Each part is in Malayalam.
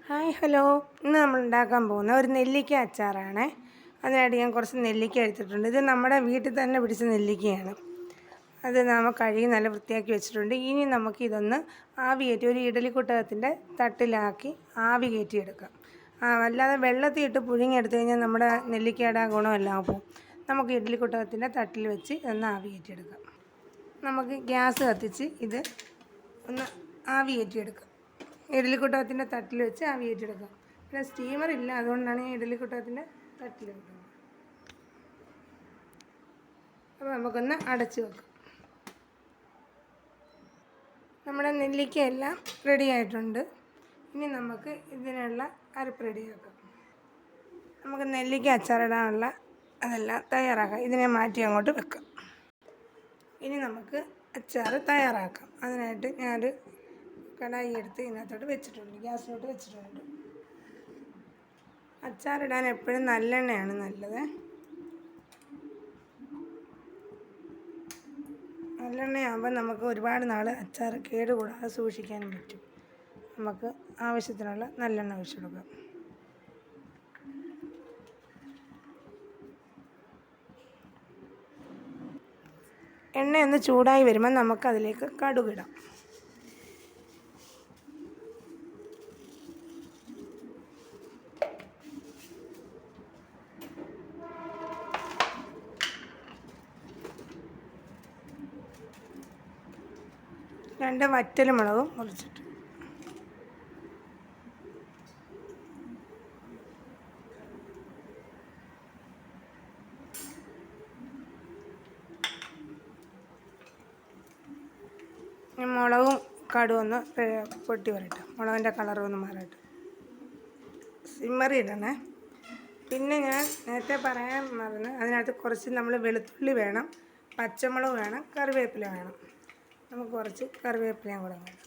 Hi hello. ഇന്ന് നമ്മൾ ഉണ്ടാക്കാൻ പോകുന്ന ഒരു നെല്ലിക്ക അച്ചാറാണ്. അതിനായിട്ട് ഞാൻ കുറച്ച് നെല്ലിക്ക എടുത്തിട്ടുണ്ട്. ഇത് നമ്മുടെ വീട്ടിൽ തന്നെ പിടിച്ച നെല്ലിക്കയാണ്. അത് നമ്മൾ കഴുകി നല്ല വൃത്തിയാക്കി വെച്ചിട്ടുണ്ട്. ഇനി നമുക്ക് ഇതൊന്ന് ആവി കയറ്റി ഒരു ഇഡലിക്കുട്ടകത്തിൻ്റെ തട്ടിലാക്കി ആവി കയറ്റിയെടുക്കാം. അല്ലാതെ വെള്ളത്തിൽ ഇട്ട് പുഴുങ്ങിയെടുത്ത് കഴിഞ്ഞാൽ നമ്മുടെ നെല്ലിക്കയുടെ ഗുണമെല്ലാം പോകും. നമുക്ക് ഇഡലിക്കുട്ടകത്തിൻ്റെ തട്ടിൽ വെച്ച് ഇതൊന്ന് ആവി കയറ്റിയെടുക്കാം. നമുക്ക് ഗ്യാസ് കത്തിച്ച് ഇത് ഒന്ന് ആവി കയറ്റിയെടുക്കാം. ഇഡലിക്കുട്ടകത്തിൻ്റെ തട്ടിൽ വെച്ച് ആവി കയറ്റിയെടുക്കാം. പിന്നെ സ്റ്റീമർ ഇല്ല, അതുകൊണ്ടാണ് ഞാൻ ഇഡലിക്കുട്ടകത്തിൻ്റെ തട്ടിൽ വെക്കുന്നത്. അപ്പോൾ നമുക്കൊന്ന് അടച്ച് വെക്കാം. നമ്മുടെ നെല്ലിക്കയെല്ലാം റെഡി ആയിട്ടുണ്ട്. ഇനി നമുക്ക് ഇതിനുള്ള അരപ്പ് റെഡിയാക്കാം. നമുക്ക് നെല്ലിക്ക അച്ചാറിടാനുള്ള അതെല്ലാം തയ്യാറാക്കാം. ഇതിനെ മാറ്റി അങ്ങോട്ട് വെക്കാം. ഇനി നമുക്ക് അച്ചാർ തയ്യാറാക്കാം. അതിനായിട്ട് ഞാനൊരു കടായി എടുത്ത് ഇതിനകത്തോട്ട് വെച്ചിട്ടുണ്ട്, ഗ്യാസിലോട്ട് വെച്ചിട്ടുണ്ട്. അച്ചാറിടാൻ എപ്പോഴും നല്ലെണ്ണയാണ് നല്ലത്. നല്ലെണ്ണയാകുമ്പോൾ നമുക്ക് ഒരുപാട് നാൾ അച്ചാർ കേടുകൂടാതെ സൂക്ഷിക്കാനും പറ്റും. നമുക്ക് ആവശ്യത്തിനുള്ള നല്ലെണ്ണ ഒഴിച്ചു കൊടുക്കാം. എണ്ണയൊന്ന് ചൂടായി വരുമ്പോൾ നമുക്കതിലേക്ക് കടുകിടാം. രണ്ട് വറ്റൽമുളകും മുറിച്ചിട്ട്, മുളകും കടുവൊന്ന് പൊട്ടി വരട്ടെ. മുളകിൻ്റെ കളറൊന്ന് മാറട്ടെ. സിമ്മറി ഇടണേ. പിന്നെ ഞാൻ നേരത്തെ പറയാൻ മറന്ന്, അതിനകത്ത് കുറച്ച് നമ്മൾ വെളുത്തുള്ളി വേണം, പച്ചമുളക് വേണം, കറിവേപ്പില വേണം. നമുക്ക് കുറച്ച് കറിവേപ്പിലയും കൂടെ വേണം.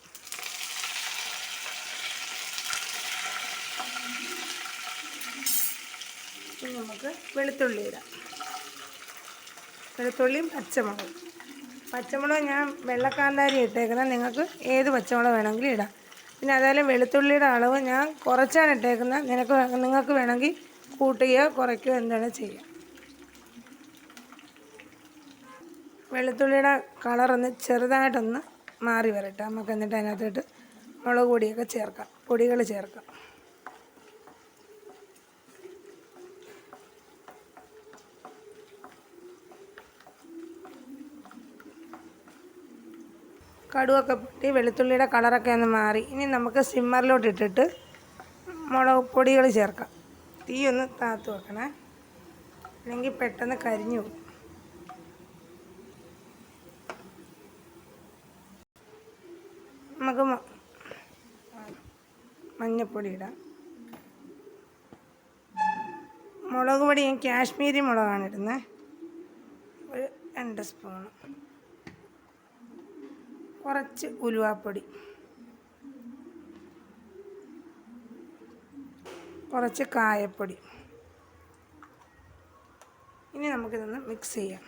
ഇനി നമുക്ക് വെളുത്തുള്ളി ഇടാം. വെളുത്തുള്ളിയും പച്ചമുളക് ഞാൻ വെള്ളക്കാന്താരി ഇട്ടേക്കുന്നത്. നിങ്ങൾക്ക് ഏത് പച്ചമുളക് വേണമെങ്കിലും ഇടാം. പിന്നെ അതായാലും വെളുത്തുള്ളിയുടെ അളവ് ഞാൻ കുറച്ചാണ് ഇട്ടേക്കുന്നത്. നിങ്ങൾക്ക് വേണമെങ്കിൽ കൂട്ടുകയോ കുറയ്ക്കുകയോ എന്താണ് ചെയ്യാം. വെളുത്തുള്ളിയുടെ കളറൊന്ന് ചെറുതായിട്ടൊന്ന് മാറി വരട്ടെ. നമുക്ക് എന്നിട്ട് അതിനകത്തോട്ട് മുളക് പൊടിയൊക്കെ ചേർക്കാം, പൊടികൾ ചേർക്കാം. കടുവൊക്കെ പൊട്ടി വെളുത്തുള്ളിയുടെ കളറൊക്കെ ഒന്ന് മാറി. ഇനി നമുക്ക് സിമ്മറിലോട്ട് ഇട്ടിട്ട് മുളക് പൊടികൾ ചേർക്കാം. തീ ഒന്ന് താത്ത് വെക്കണേ, അല്ലെങ്കിൽ പെട്ടെന്ന് കരിഞ്ഞു പോകും. നമുക്ക് മഞ്ഞൾപ്പൊടി ഇടാം. മുളക് പൊടി ഞാൻ കാശ്മീരി മുളകാണ് ഇടുന്നത്, ഒരു 2 സ്പൂണ്. കുറച്ച് ഉലുവാപ്പൊടി, കുറച്ച് കായപ്പൊടി. ഇനി നമുക്കിതൊന്ന് മിക്സ് ചെയ്യാം.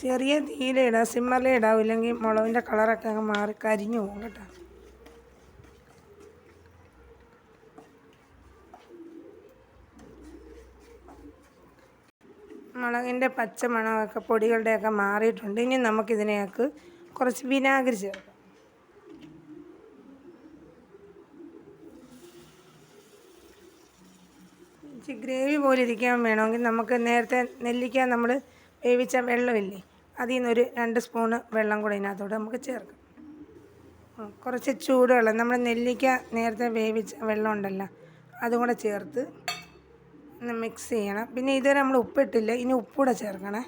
ചെറിയ തീയിലിടാം, സിമ്മറിലിടാം, ഇല്ലെങ്കിൽ മുളകിൻ്റെ കളറൊക്കെ അങ്ങ് മാറി കരിഞ്ഞു പോകും കേട്ടോ. മുളകിൻ്റെ പച്ച മണമൊക്കെ പൊടികളുടെയൊക്കെ മാറിയിട്ടുണ്ട്. ഇനി നമുക്കിതിനേക്ക് കുറച്ച് വിനാഗിരി ചേർക്കാം. ഗ്രേവി പോലെ ഇരിക്കാൻ വേണമെങ്കിൽ നമുക്ക് നേരത്തെ നെല്ലിക്ക നമ്മൾ വേവിച്ച വെള്ളമില്ലേ, അതിൽ നിന്നൊരു 2 സ്പൂണ് വെള്ളം കൂടെ ഇതിനകത്തോട്ട് നമുക്ക് ചേർക്കാം. കുറച്ച് ചൂടുവെള്ളം, നമ്മൾ നെല്ലിക്ക നേരത്തെ വേവിച്ച വെള്ളം ഉണ്ടല്ലോ, അതും കൂടെ ചേർത്ത് ഒന്ന് മിക്സ് ചെയ്യണം. പിന്നെ ഇതുവരെ നമ്മൾ ഉപ്പിട്ടില്ല, ഇനി ഉപ്പൂടെ ചേർക്കണേ.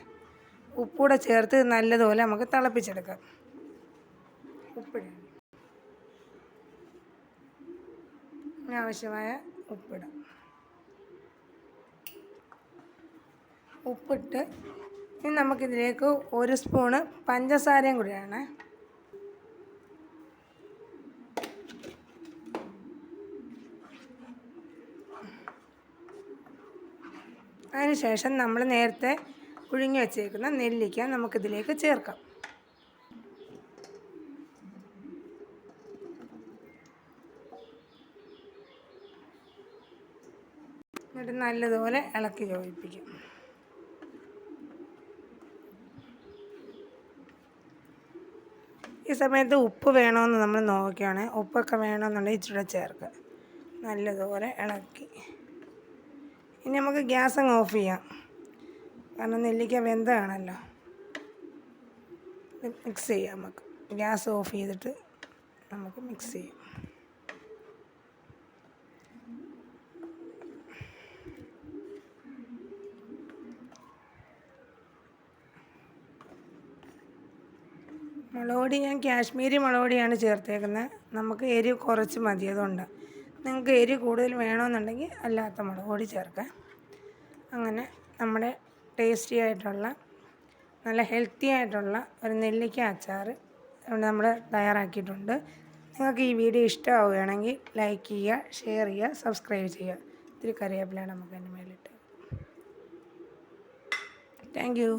ഉപ്പൂടെ ചേർത്ത് നല്ലതുപോലെ നമുക്ക് തിളപ്പിച്ചെടുക്കാം. ഉപ്പിടാം, ആവശ്യമായ ഉപ്പിടാം. ഉപ്പിട്ട് ഇനി നമുക്കിതിലേക്ക് 1 സ്പൂണ് പഞ്ചസാരയും കൂടിയാണ്. അതിനുശേഷം നമ്മൾ നേരത്തെ പുഴുങ്ങി വെച്ചേക്കുന്ന നെല്ലിക്ക നമുക്കിതിലേക്ക് ചേർക്കാം. എന്നിട്ട് നല്ലതുപോലെ ഇളക്കി യോജിപ്പിക്കും. ഈ സമയത്ത് ഉപ്പ് വേണമെന്ന് നമ്മൾ നോക്കുകയാണ്. ഉപ്പൊക്കെ വേണമെന്നുണ്ടെങ്കിൽ ഇച്ചിരി ചേർക്കുക. നല്ലതുപോലെ ഇളക്കി ഇനി നമുക്ക് ഗ്യാസ് അങ്ങ് ഓഫ് ചെയ്യാം. കാരണം നെല്ലിക്ക വെന്തതാണല്ലോ. മിക്സ് ചെയ്യാം. നമുക്ക് ഗ്യാസ് ഓഫ് ചെയ്തിട്ട് നമുക്ക് മിക്സ് ചെയ്യാം. മുളക് പൊടി ഞാൻ കാശ്മീരി മുളക് പൊടിയാണ് ചേർത്തേക്കുന്നത്. നമുക്ക് എരിവ് കുറച്ച് മതി. അതുകൊണ്ട് നിങ്ങൾക്ക് എരിവ് കൂടുതൽ വേണമെന്നുണ്ടെങ്കിൽ അല്ലാത്ത മുളക് പൊടി ചേർക്കാം. അങ്ങനെ നമ്മുടെ ടേസ്റ്റി ആയിട്ടുള്ള നല്ല ഹെൽത്തി ആയിട്ടുള്ള ഒരു നെല്ലിക്ക അച്ചാർ നമ്മൾ തയ്യാറാക്കിയിട്ടുണ്ട്. നിങ്ങൾക്ക് ഈ വീഡിയോ ഇഷ്ടമാവുകയാണെങ്കിൽ ലൈക്ക് ചെയ്യുക, ഷെയർ ചെയ്യുക, സബ്സ്ക്രൈബ് ചെയ്യുക. ഇത്തിരി കറിവേപ്പില നമുക്ക് അതിൻ്റെ മേലിട്ട്. Thank you.